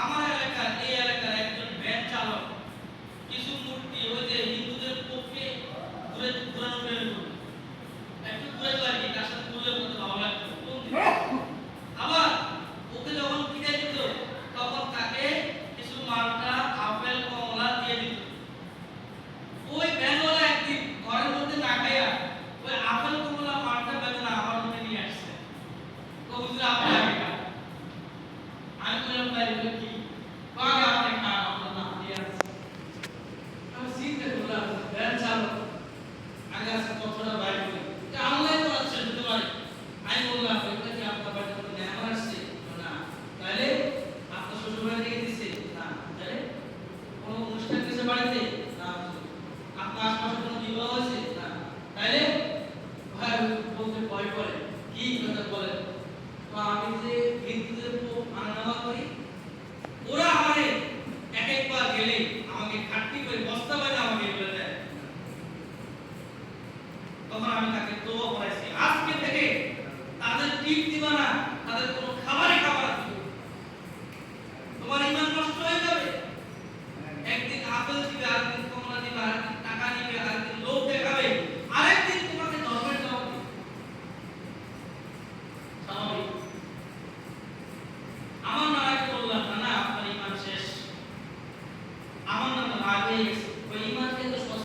আমার এলাকার এই এলাকার একজন ভ্যান চালক কিছু মূর্তি ওই যে হিন্দুদের পক্ষে ঘুরানো বের করবে, একটু ঘুরে লাগে তার সাথে ঘুরে করতে ভালো লাগতো আবার ওকে যখন কিনে দিত তখন তাকে কিছু মালটা আপেল কমলা দিয়ে দিত। ওই ভ্যানওয়ালা একদিন ঘরের মধ্যে না খাইয়া ওই আপেল কমলা মালটা বেদনা আমার মধ্যে নিয়ে আসছে। হুজুর আপনি আগে খান। আমি বললাম তাই কি আগে আপনি খান, আপনার নাম দিয়ে আছে। আমি চিন্তা করলাম ভ্যান চালক আগে আছে কথাটা বাইরে করে আল্লাহ করাচ্ছে হতে পারে। আমি বললাম এটা কি আপনার বাড়িতে কোনো মেহমান আসছে? না। তাহলে আপনার শ্বশুর বাড়ি থেকে দিচ্ছে? না। তাহলে কোনো অনুষ্ঠান কিছু বাড়িতে? না। আপনার আশপাশে কোনো বিবাহ হয়েছে? না। তাহলে ভাই বলতে ভয় করে কি কথা বলেন? তো আমি যে হিন্দুদের মানানামা করি ওরা আমারে এক একবার গেলে আমাকে খাটনি করে বস্তা বাজে আমাকে বলে দেয়। তখন আমি তাকে দোয়া করাইছি আজকে থেকে তাদের টিপ দিবা না, তাদের কোনো